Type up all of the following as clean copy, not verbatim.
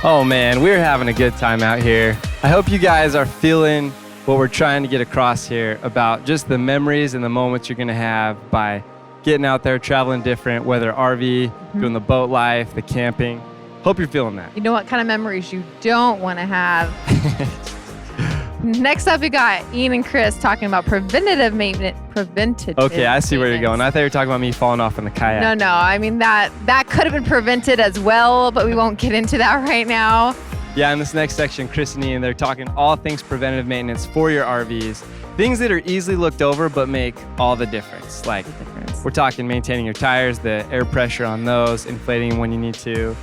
Oh man, we're having a good time out here. I hope you guys are feeling what we're trying to get across here about just the memories and the moments you're gonna have by getting out there, traveling different, whether RV, doing the boat life, the camping. Hope you're feeling that. You know what kind of memories you don't want to have? Next up, we got Ian and Chris talking about preventative maintenance. Okay, I see where you're going. I thought you were talking about me falling off in the kayak. No, I mean that could have been prevented as well, but we won't get into that right now. Yeah, in this next section, Chris and Ian, they're talking all things preventative maintenance for your RVs. Things that are easily looked over but make all the difference. Like, we're talking maintaining your tires, the air pressure on those, inflating them when you need to.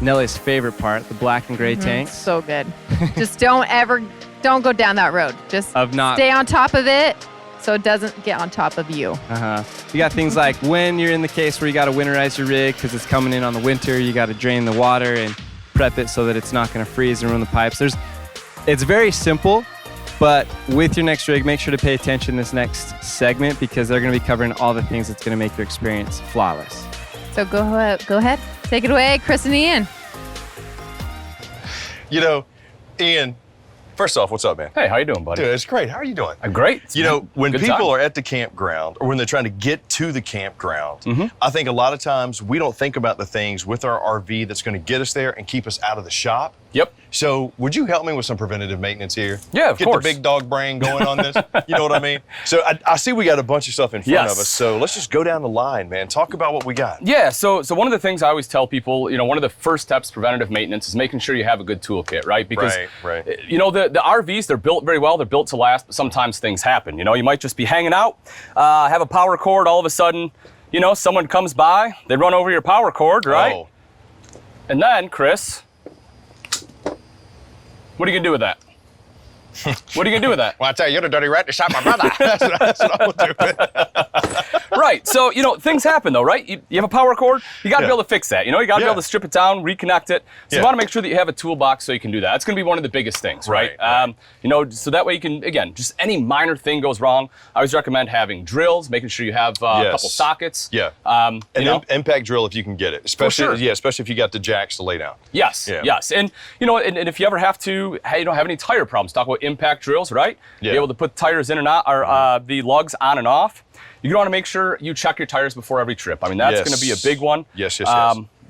Nelly's favorite part, the black and gray tanks. So good. Just don't go down that road. Just stay on top of it so it doesn't get on top of you. You got things like when you're in the case where you got to winterize your rig because it's coming in on the winter, you got to drain the water and prep it so that it's not going to freeze and ruin the pipes. It's very simple, but with your next rig, make sure to pay attention this next segment because they're going to be covering all the things that's going to make your experience flawless. So go ahead. Take it away, Chris and Ian. You know, Ian, first off, what's up, man? Hey, how you doing, buddy? Dude, it's great. How are you doing? I'm great. You know, when people are at the campground or when they're trying to get to the campground, I think a lot of times we don't think about the things with our RV that's going to get us there and keep us out of the shop. Yep. So would you help me with some preventative maintenance here? Yeah, of course. Get the big dog brain going on this. You know what I mean? So I see we got a bunch of stuff in front of us. So let's just go down the line, man. Talk about what we got. Yeah, so one of the things I always tell people, you know, one of the first steps preventative maintenance is making sure you have a good toolkit, right? Because, you know, the RVs, they're built very well. They're built to last, but sometimes things happen. You know, you might just be hanging out, have a power cord, all of a sudden, you know, someone comes by, they run over your power cord, right? Oh. And then, Chris, what are you gonna do with that? What are you gonna do with that? Well, I tell you, you're the dirty rat to shot my brother. That's what I would do. Right, so, you know, things happen though, right? You have a power cord, you gotta be able to fix that. You know, you gotta be able to strip it down, reconnect it. So you wanna make sure that you have a toolbox so you can do that. That's gonna be one of the biggest things, right? You know, so that way you can, again, just any minor thing goes wrong, I always recommend having drills, making sure you have a couple sockets. An impact drill if you can get it, especially especially if you got the jacks to lay down. Yes, and you know, and if you ever have to, hey, you don't have any tire problems, talk about impact drills, right? Be able to put tires in and out, or the lugs on and off. You want to make sure you check your tires before every trip. I mean, that's going to be a big one. Yes.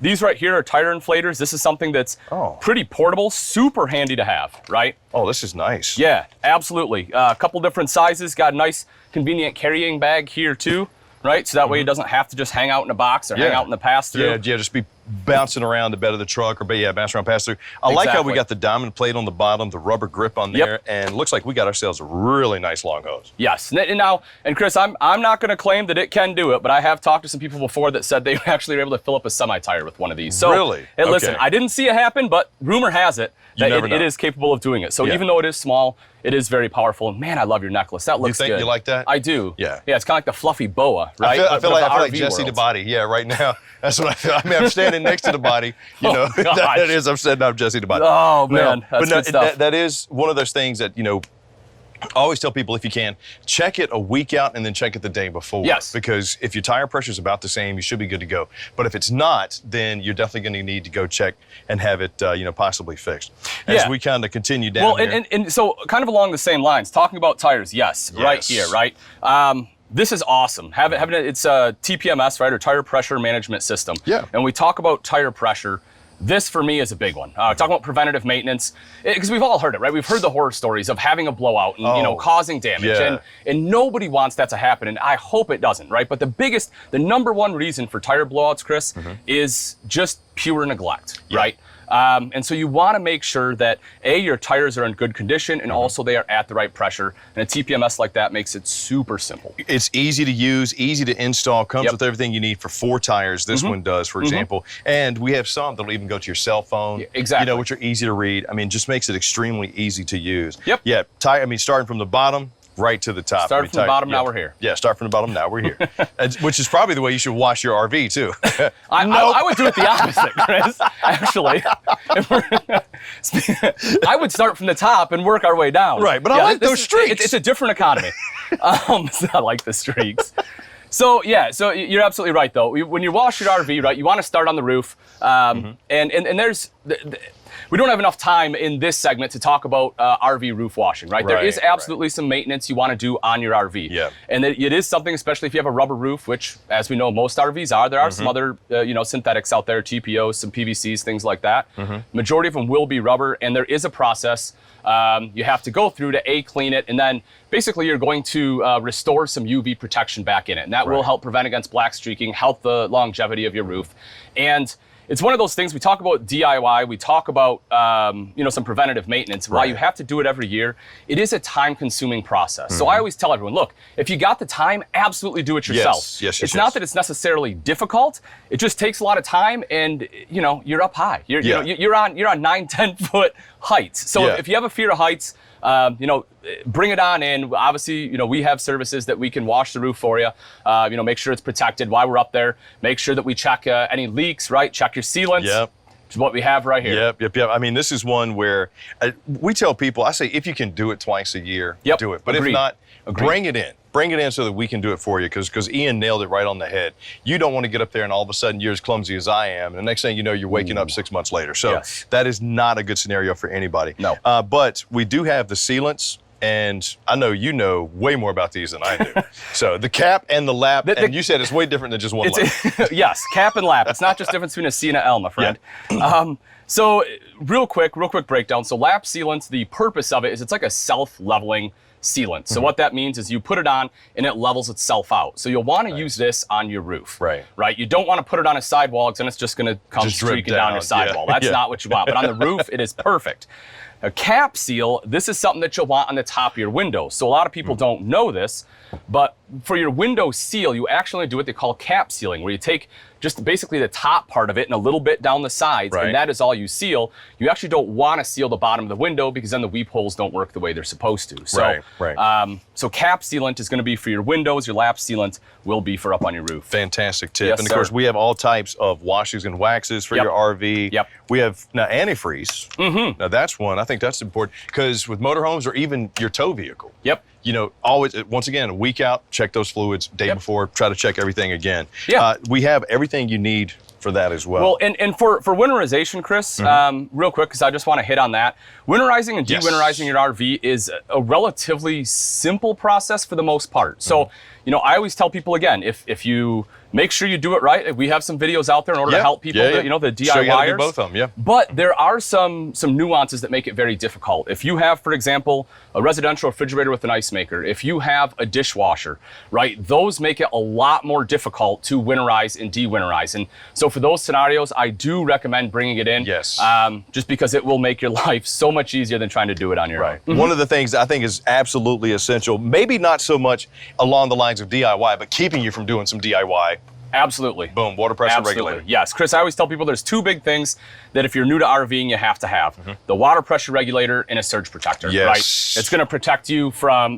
These right here are tire inflators. This is something that's pretty portable, super handy to have, right? Oh, this is nice. Yeah, absolutely. A couple different sizes. Got a nice, convenient carrying bag here too, right? So that way it doesn't have to just hang out in a box or hang out in the pass-through. Yeah, just be bouncing around the bed of the truck or bouncing around pass-through. I like how we got the diamond plate on the bottom, the rubber grip on there, and it looks like we got ourselves a really nice long hose. Yes, and Chris, I'm not going to claim that it can do it, but I have talked to some people before that said they actually were able to fill up a semi-tire with one of these. So, really? And listen, I didn't see it happen, but rumor has it that it is capable of doing it. So even though it is small, it is very powerful. And man, I love your necklace. That looks good. You like that? I do. Yeah. Yeah, it's kind of like the fluffy boa, right? I feel like Jesse the Body. Yeah, right now. That's what I feel. I mean, I'm standing next to the body. You know, that is, I'm standing up Jesse the Body. Oh, man. That's good stuff. That is one of those things that, you know, I always tell people, if you can, check it a week out and then check it the day before. Yes. Because if your tire pressure is about the same, you should be good to go. But if it's not, then you're definitely going to need to go check and have it, you know, possibly fixed. As we kind of continue down here. And so kind of along the same lines, talking about tires, right here, right? This is awesome. It's a TPMS, right, or tire pressure management system. Yeah. And we talk about tire pressure. This, for me, is a big one. Talking about preventative maintenance, because we've all heard it, right? We've heard the horror stories of having a blowout and, you know, causing damage. And nobody wants that to happen, and I hope it doesn't, right? But the number one reason for tire blowouts, Chris, is just pure neglect, right? And so you want to make sure that your tires are in good condition and also they are at the right pressure. And a TPMS like that makes it super simple. It's easy to use, easy to install, comes with everything you need for 4 tires. This one does, for example. And we have some that'll even go to your cell phone. Yeah, exactly. You know, which are easy to read. I mean, just makes it extremely easy to use. Yep. Yeah, starting from the bottom right to the top. Start from the bottom, now we're here. Yeah, start from the bottom, now we're here. Which is probably the way you should wash your RV, too. I would do it the opposite, Chris, actually. I would start from the top and work our way down. Right, but I like those streaks. It's a different economy. I like the streaks. So you're absolutely right, though. When you wash your RV, right, you want to start on the roof. And there's... we don't have enough time in this segment to talk about RV roof washing, right? There is absolutely some maintenance you want to do on your RV. Yeah. And it is something, especially if you have a rubber roof, which, as we know, most RVs are. There are some other, synthetics out there, TPOs, some PVCs, things like that. Majority of them will be rubber, and there is a process you have to go through to clean it, and then basically you're going to restore some UV protection back in it, and that will help prevent against black streaking, help the longevity of your roof. And it's one of those things, we talk about DIY, we talk about some preventative maintenance. While you have to do it every year, it is a time-consuming process. So I always tell everyone, look, if you got the time, absolutely do it yourself. It's not that it's necessarily difficult, it just takes a lot of time, and you're up high. You're on 9-10 foot heights. So if you have a fear of heights, bring it on in. Obviously, we have services that we can wash the roof for you. Make sure it's protected while we're up there. Make sure that we check any leaks, right? Check your sealants. Yep. Which is what we have right here. Yep. I mean, this is one where we tell people, I say, if you can do it twice a year, do it. But if not, bring it in. Bring it in so that we can do it for you, because Ian nailed it right on the head. You don't want to get up there and all of a sudden you're as clumsy as I am, and the next thing you know, you're waking up 6 months later. So that is not a good scenario for anybody. No. But we do have the sealants, and I know you know way more about these than I do. So the cap and the lap, and you said it's way different than just one lap. Yes, cap and lap. It's not just difference between a C and a L, my friend. So real quick breakdown. So lap sealants, the purpose of it is it's like a self-leveling sealant. So what that means is you put it on and it levels itself out. So you'll want to use this on your roof. Right. You don't want to put it on a sidewall, because then it's just going to come streaking down your sidewall. That's not what you want. But on the roof, it is perfect. A cap seal, this is something that you'll want on the top of your window. So a lot of people don't know this, but for your window seal, you actually do what they call cap sealing, where you take just basically the top part of it and a little bit down the sides, and that is all you seal. You actually don't want to seal the bottom of the window, because then the weep holes don't work the way they're supposed to. So, so cap sealant is going to be for your windows. Your lap sealant will be for up on your roof. Fantastic tip. And of course, we have all types of washes and waxes for your RV. We have now antifreeze. Now that's one. I think that's important, because with motorhomes or even your tow vehicle. Always, once again, a week out, check those fluids. Day before, try to check everything again. We have everything you need for that as well. Well, and for winterization, Chris, real quick, because I just want to hit on that. Winterizing and de-winterizing your RV is a relatively simple process for the most part. So, I always tell people, again, if you make sure you do it right. We have some videos out there in order to help people, the DIYers. So you gotta do both of them, But there are some nuances that make it very difficult. If you have, for example, a residential refrigerator with an ice maker, if you have a dishwasher, right, those make it a lot more difficult to winterize and de-winterize. And so for those scenarios, I do recommend bringing it in. Just because it will make your life so much easier than trying to do it on your own. One of the things I think is absolutely essential, maybe not so much along the lines of DIY, but keeping you from doing some DIY. Absolutely. Boom, water pressure regulator. Yes, Chris, I always tell people there's two big things that if you're new to RVing, you have to have. The water pressure regulator and a surge protector, right? It's going to protect you from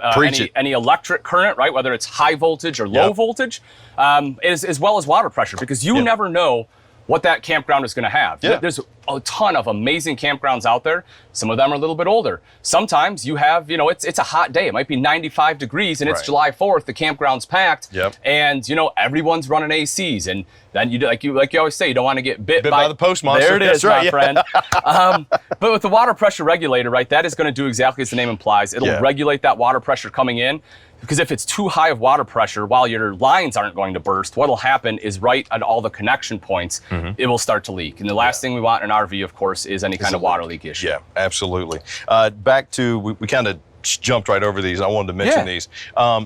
any electric current, right? Whether it's high voltage or low voltage, as well as water pressure, because you never know what that campground is going to have. There's a ton of amazing campgrounds out there. Some of them are a little bit older. Sometimes you have, it's a hot day. It might be 95 degrees and it's July 4th. The campground's packed, and everyone's running ACs. And then like you always say, you don't want to get bit by the post monster. There it is, my friend. But with the water pressure regulator, right, that is going to do exactly as the name implies. It'll regulate that water pressure coming in. Because if it's too high of water pressure, while your lines aren't going to burst, what'll happen is right at all the connection points, it will start to leak. And the last thing we want in an RV, of course, is any kind of water leak issue. Yeah, absolutely. Back to, we kind of jumped right over these. I wanted to mention these.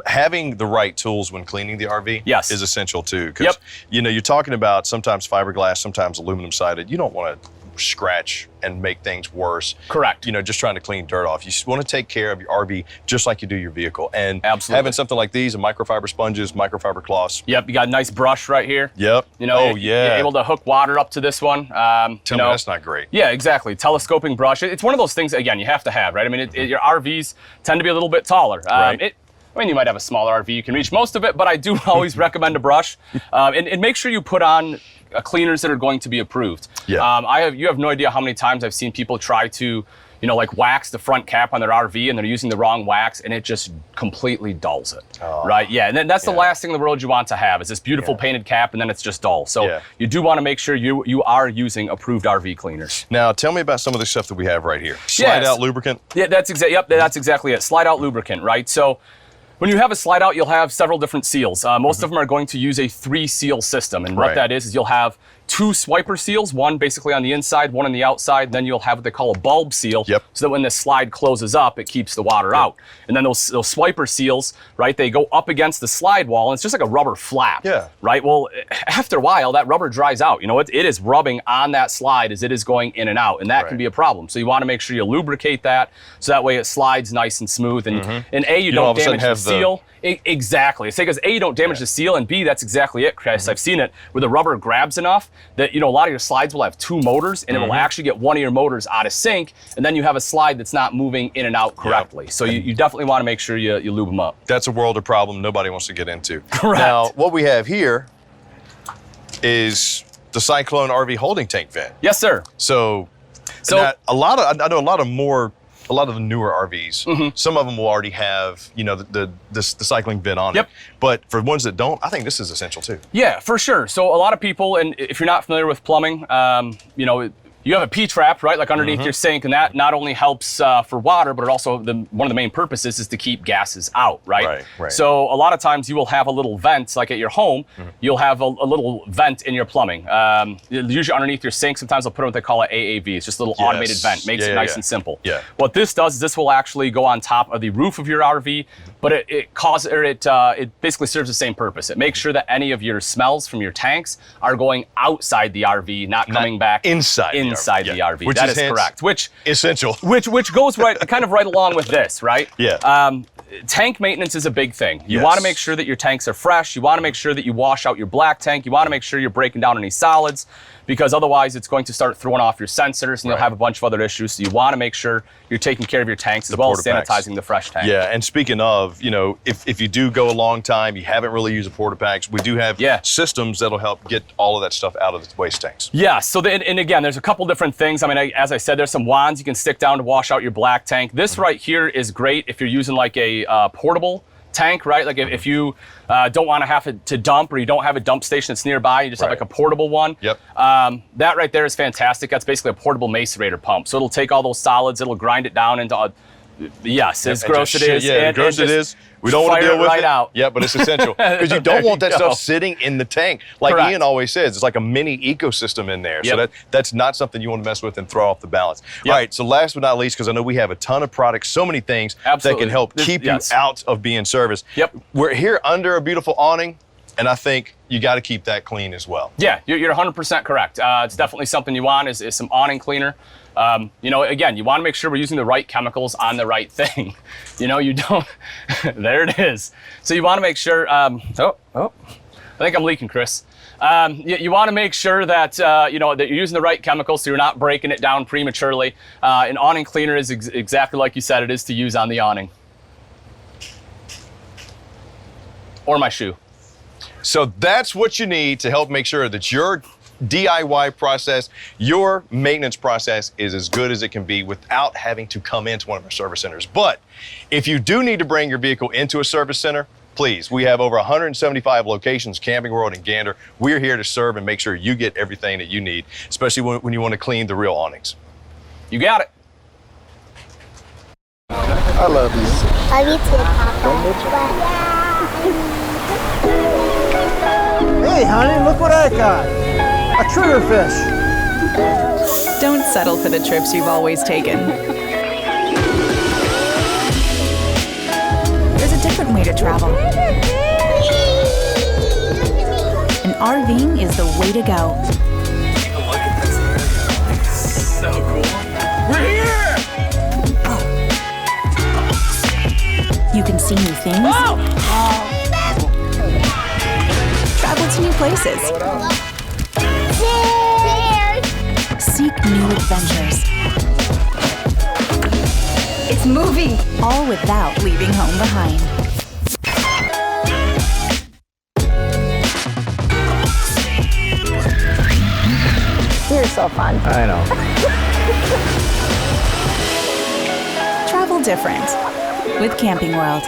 Having the right tools when cleaning the RV is essential too. Because you're talking about sometimes fiberglass, sometimes aluminum sided. You don't want to scratch and make things worse. Correct. Just trying to clean dirt off. You want to take care of your RV just like you do your vehicle. And having something like these, microfiber sponges, microfiber cloths. You got a nice brush right here. You're able to hook water up to this one. Tell me that's not great. Yeah, exactly. Telescoping brush. It's one of those things, again, you have to have, right? I mean, your RVs tend to be a little bit taller. You might have a smaller RV, you can reach most of it, but I do always recommend a brush. And make sure you put on cleaners that are going to be approved. Yeah. You have no idea how many times I've seen people try to, like wax the front cap on their RV, and they're using the wrong wax, and it just completely dulls it, right? Yeah, and then that's the last thing in the world you want to have is this beautiful painted cap, and then it's just dull. So you do want to make sure you are using approved RV cleaners. Now, tell me about some of the stuff that we have right here. Slide out lubricant. Yeah, that's exactly it. Slide out lubricant, right? So when you have a slide out, you'll have several different seals. Most of them are going to use a 3-seal system, and what that is you'll have 2 swiper seals, one basically on the inside, one on the outside. Then you'll have what they call a bulb seal, so that when the slide closes up, it keeps the water out. And then those swiper seals, right, they go up against the slide wall, and it's just like a rubber flap, right? Well, after a while, that rubber dries out. It is rubbing on that slide as it is going in and out, and that can be a problem. So you want to make sure you lubricate that, so that way it slides nice and smooth. And you don't damage the seal. Exactly. It's because A, you don't damage the seal, and B, that's exactly it, Chris. I've seen it where the rubber grabs enough that, a lot of your slides will have 2 motors, and it will actually get one of your motors out of sync, and then you have a slide that's not moving in and out correctly. So you definitely want to make sure you lube them up. That's a world of problem nobody wants to get into. Correct. Now, what we have here is the Cyclone RV holding tank vent. Yes, sir. So I know a lot of the newer RVs, some of them will already have, the cycling vent on it. But for ones that don't, I think this is essential too. Yeah, for sure. So a lot of people, and if you're not familiar with plumbing, you have a P-trap, right, like underneath your sink, and that not only helps for water, but it also, one of the main purposes is to keep gases out, right? Right. So a lot of times you will have a little vent, like at your home, you'll have a little vent in your plumbing. Usually underneath your sink, sometimes they'll put what they call an AAV. It's just a little automated vent, makes it nice and simple. What this does is this will actually go on top of the roof of your RV, but it basically serves the same purpose. It makes sure that any of your smells from your tanks are going outside the RV, not coming back inside the RV. That is correct. Which essential. Which goes kind of right along with this, right? Yeah. Tank maintenance is a big thing. You want to make sure that your tanks are fresh. You want to make sure that you wash out your black tank. You want to make sure you're breaking down any solids, because otherwise it's going to start throwing off your sensors, and you'll have a bunch of other issues. So you want to make sure you're taking care of your tanks as well as sanitizing the fresh tank. Yeah, and speaking of, if you do go a long time, you haven't really used the porta packs, we do have systems that'll help get all of that stuff out of the waste tanks. Yeah, so and again, there's a couple different things. I mean, as I said, there's some wands you can stick down to wash out your black tank. This right here is great if you're using like a portable tank, right? Like if you don't want to have to dump, or you don't have a dump station that's nearby, you just have like a portable one. That right there is fantastic. That's basically a portable macerator pump. So it'll take all those solids, it'll grind it down into as gross it is. Yeah, gross it is. We don't want to deal with it. Out. Yeah, but it's essential because you don't want that stuff sitting in the tank. Like Ian always says, it's like a mini ecosystem in there. So that's not something you want to mess with and throw off the balance. All right, so last but not least, because I know we have a ton of products, so many things that can help keep you out of being serviced. We're here under a beautiful awning, and I think you got to keep that clean as well. Yeah, you're 100% correct. It's definitely something you want is some awning cleaner. Again, you want to make sure we're using the right chemicals on the right thing. You don't, there it is. So you want to make sure, I think I'm leaking, Chris. You want to make sure that, that you're using the right chemicals so you're not breaking it down prematurely. An awning cleaner is exactly like you said, it is to use on the awning. Or my shoe. So that's what you need to help make sure that your DIY process, your maintenance process is as good as it can be without having to come into one of our service centers. But if you do need to bring your vehicle into a service center, please, we have over 175 locations, Camping World and Gander. We're here to serve and make sure you get everything that you need, especially when you want to clean the real awnings. You got it. I love you. Love you too, Papa. Don't get you Hey, honey, look what I got. A triggerfish. Don't settle for the trips you've always taken. There's a different way to travel. And RVing is the way to go. Look at this. So cool. We're here! You can see new things. Travel to new places. Seek new adventures. It's moving! All without leaving home behind. so fun. I know. Travel different with Camping World.